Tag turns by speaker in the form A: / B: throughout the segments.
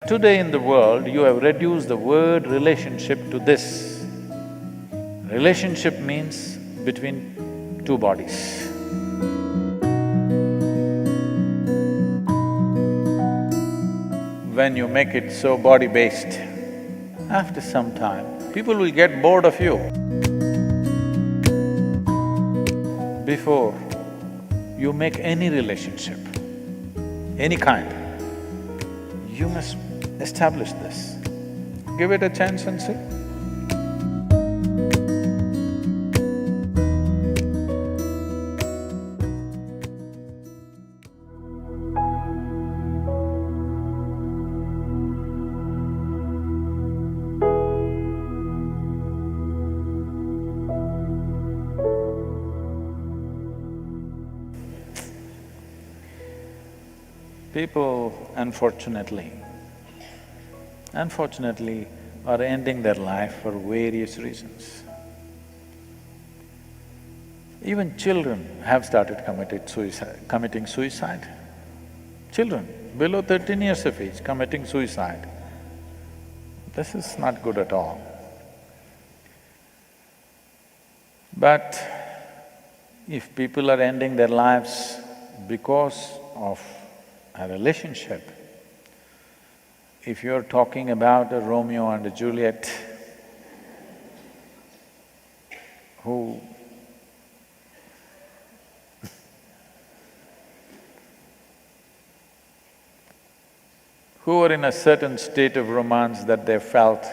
A: Today in the world, you have reduced the word relationship to this. Relationship means between two bodies. When you make it so body-based, after some time, people will get bored of you. Before you make any relationship, any kind, you must establish this. Give it a chance and see. People, unfortunately, are ending their life for various reasons. Even children have started committing suicide. Children below 13 years of age committing suicide. This is not good at all. But if people are ending their lives because of a relationship, if you're talking about a Romeo and a Juliet who were in a certain state of romance that they felt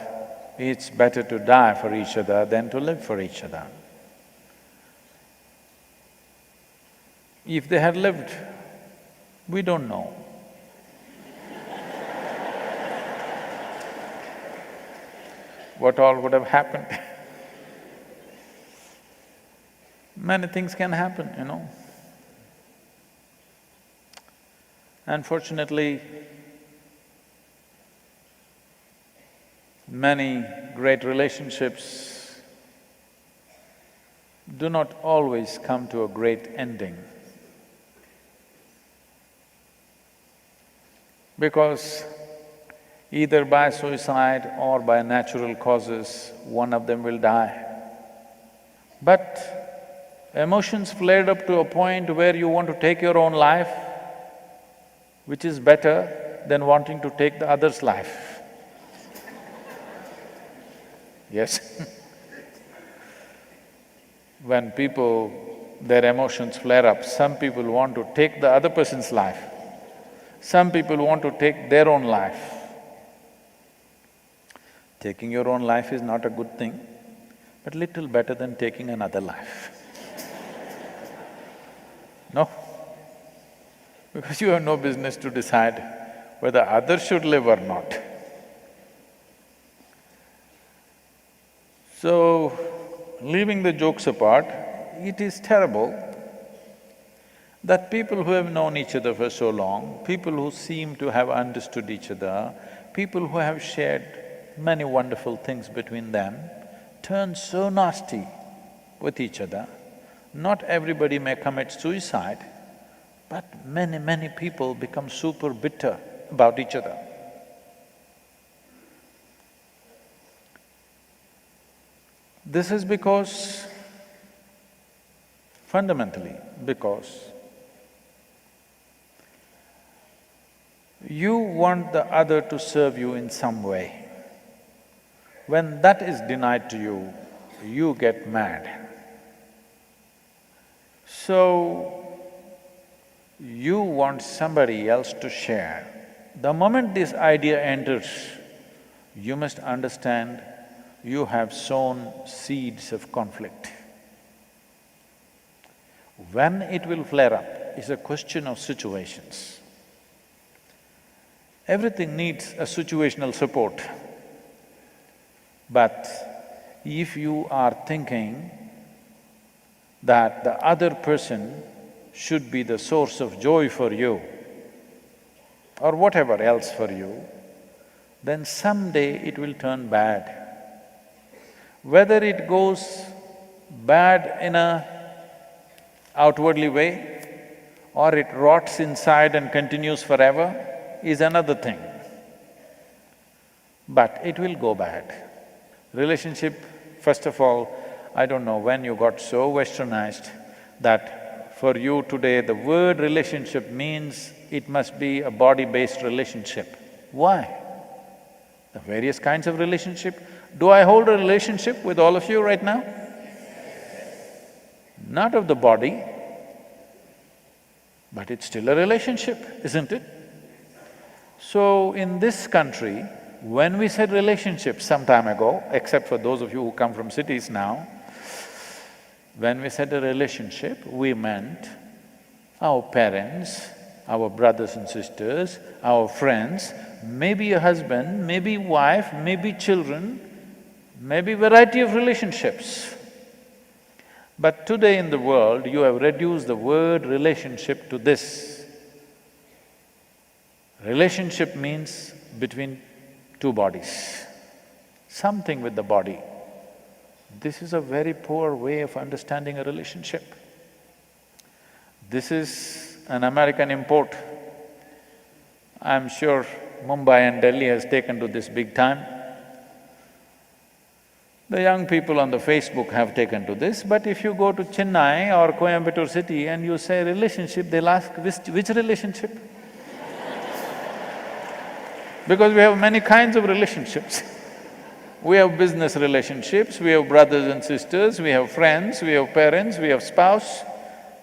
A: it's better to die for each other than to live for each other. If they had lived, we don't know. What all would have happened? Many things can happen, you know. Unfortunately, many great relationships do not always come to a great ending. Because either by suicide or by natural causes, one of them will die. But emotions flared up to a point where you want to take your own life, which is better than wanting to take the other's life. Yes. When their emotions flare up, some people want to take the other person's life, some people want to take their own life. Taking your own life is not a good thing, but little better than taking another life. No? Because you have no business to decide whether others should live or not. So, leaving the jokes apart, it is terrible that people who have known each other for so long, people who seem to have understood each other, people who have shared many wonderful things between them, turn so nasty with each other. Not everybody may commit suicide, but many people become super bitter about each other. This is because, fundamentally because you want the other to serve you in some way. When that is denied to you, you get mad. So, you want somebody else to share. The moment this idea enters, you must understand you have sown seeds of conflict. When it will flare up is a question of situations. Everything needs a situational support. But if you are thinking that the other person should be the source of joy for you or whatever else for you, then someday it will turn bad. Whether it goes bad in a outwardly way or it rots inside and continues forever is another thing. but it will go bad. Relationship, first of all, I don't know when you got so westernized that for you today the word relationship means it must be a body-based relationship. Why? The various kinds of relationship. Do I hold a relationship with all of you right now? Not of the body, but it's still a relationship, isn't it? So in this country, when we said relationship some time ago, except for those of you who come from cities now, when we said a relationship, we meant our parents, our brothers and sisters, our friends, maybe a husband, maybe wife, maybe children, maybe variety of relationships. But today in the world, you have reduced the word relationship to this. Relationship means between two bodies, something with the body. This is a very poor way of understanding a relationship. This is an American import. I'm sure Mumbai and Delhi has taken to this big time. The young people on the Facebook have taken to this, but if you go to Chennai or Coimbatore city and you say relationship, they'll ask, which relationship? Because we have many kinds of relationships. We have business relationships, we have brothers and sisters, we have friends, we have parents, we have spouse,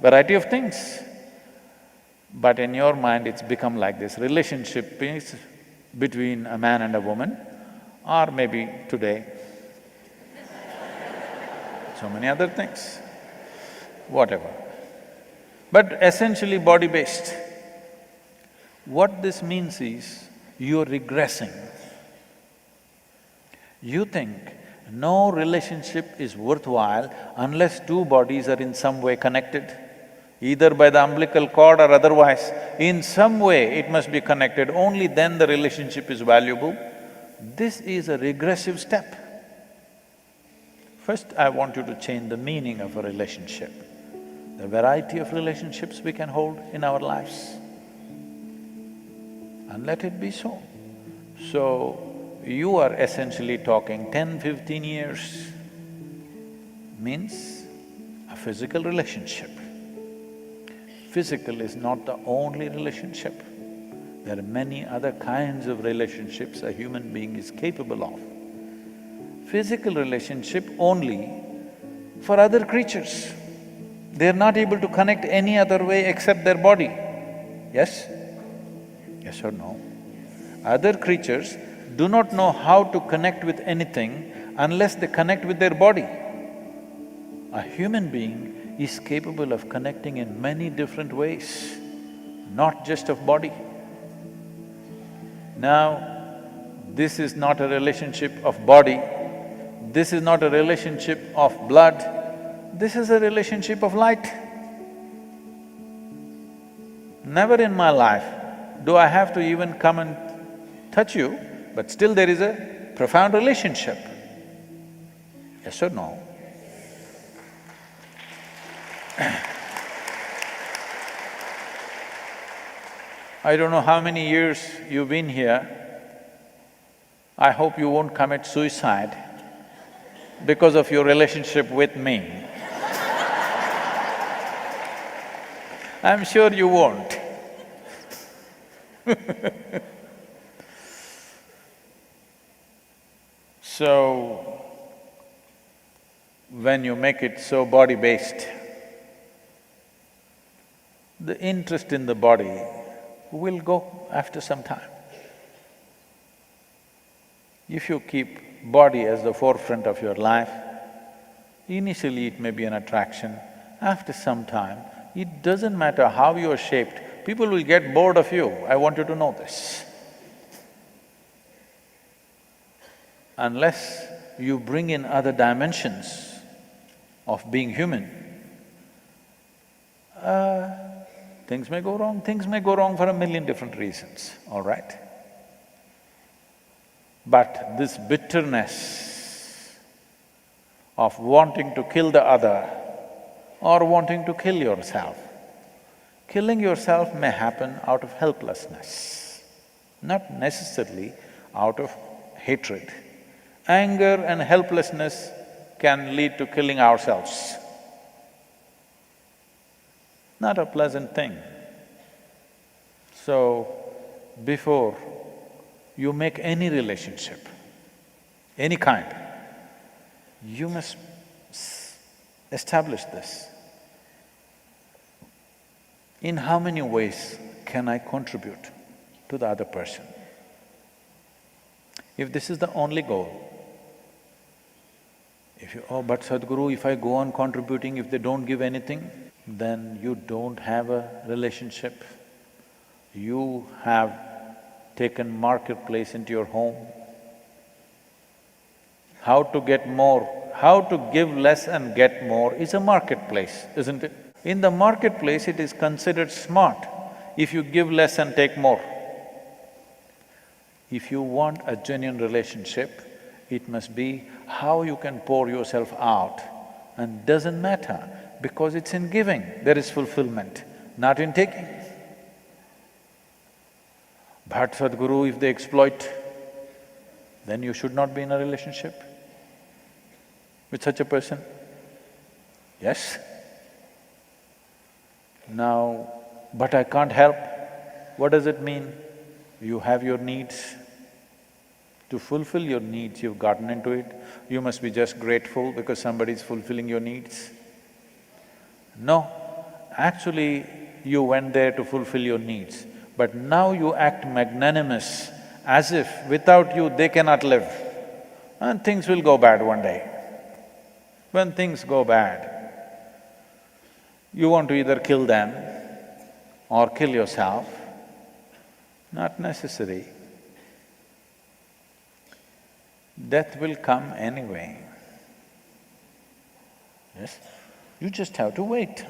A: variety of things. But in your mind, it's become like this, relationship is between a man and a woman, or maybe today, so many other things, whatever. But essentially body-based. What this means is, you're regressing. You think no relationship is worthwhile unless two bodies are in some way connected, either by the umbilical cord or otherwise. In some way it must be connected, only then the relationship is valuable. This is a regressive step. First, I want you to change the meaning of a relationship, the variety of relationships we can hold in our lives, and let it be so. So, you are essentially talking 10, 15 years means a physical relationship. Physical is not the only relationship. There are many other kinds of relationships a human being is capable of. Physical relationship only for other creatures. They're not able to connect any other way except their body. Yes? Yes or no? Other creatures do not know how to connect with anything unless they connect with their body. A human being is capable of connecting in many different ways, not just of body. Now, this is not a relationship of body, this is not a relationship of blood, this is a relationship of light. Never in my life do I have to even come and touch you, but still there is a profound relationship. Yes or no? I don't know how many years you've been here. I hope you won't commit suicide because of your relationship with me. I'm sure you won't. So, when you make it so body-based, the interest in the body will go after some time. If you keep body as the forefront of your life, initially it may be an attraction, after some time, it doesn't matter how you're shaped, people will get bored of you, I want you to know this. Unless you bring in other dimensions of being human, things may go wrong. Things may go wrong for a million different reasons, all right? But this bitterness of wanting to kill the other or wanting to kill yourself, killing yourself may happen out of helplessness, not necessarily out of hatred. Anger and helplessness can lead to killing ourselves. Not a pleasant thing. So, before you make any relationship, any kind, you must establish this. In how many ways can I contribute to the other person? If this is the only goal, but Sadhguru, if I go on contributing, if they don't give anything, then you don't have a relationship. You have taken marketplace into your home. How to get more, how to give less and get more is a marketplace, isn't it? In the marketplace, it is considered smart if you give less and take more. If you want a genuine relationship, it must be how you can pour yourself out, and doesn't matter, because it's in giving there is fulfillment, not in taking. But Sadhguru, if they exploit, then you should not be in a relationship with such a person. Yes? Now, but I can't help. What does it mean? You have your needs. To fulfill your needs, you've gotten into it. You must be just grateful because somebody is fulfilling your needs. No, actually you went there to fulfill your needs, but now you act magnanimous as if without you they cannot live, and things will go bad one day. When things go bad, you want to either kill them or kill yourself. Not necessary. Death will come anyway. Yes? You just have to wait.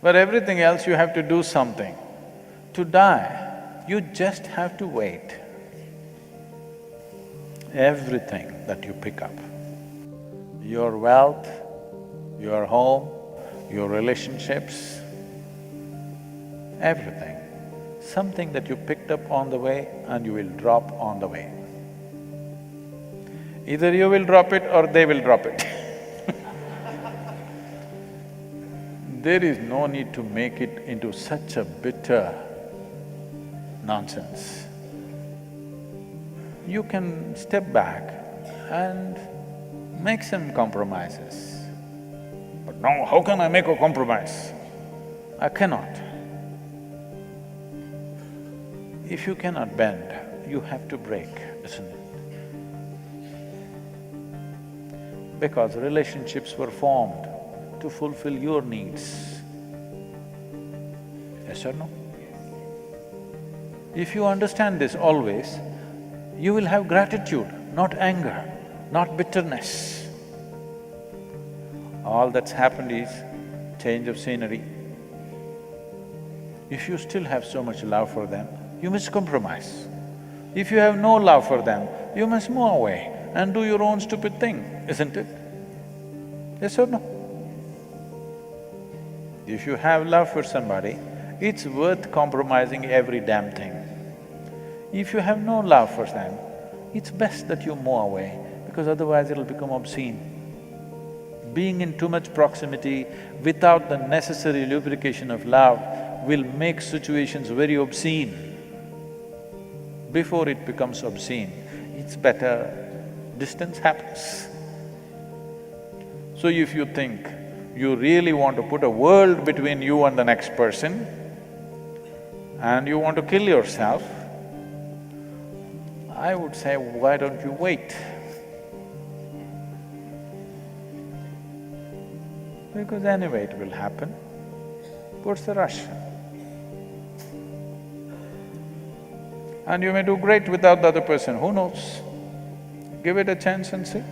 A: But everything else you have to do something. To die, you just have to wait. Everything that you pick up, your wealth, your home, your relationships, everything, something that you picked up on the way and you will drop on the way. Either you will drop it or they will drop it. There is no need to make it into such a bitter nonsense. You can step back and make some compromises. But no, how can I make a compromise? I cannot. If you cannot bend, you have to break, isn't it? Because relationships were formed to fulfill your needs. Yes or no? If you understand this always, you will have gratitude, not anger, not bitterness. All that's happened is change of scenery. If you still have so much love for them, you must compromise. If you have no love for them, you must move away and do your own stupid thing, isn't it? Yes or no? If you have love for somebody, it's worth compromising every damn thing. If you have no love for them, it's best that you move away, because otherwise it'll become obscene. Being in too much proximity without the necessary lubrication of love will make situations very obscene. Before it becomes obscene, it's better distance happens. So if you think you really want to put a world between you and the next person and you want to kill yourself, I would say, why don't you wait? Because anyway it will happen. What's the rush? And you may do great without the other person, who knows? Give it a chance and see.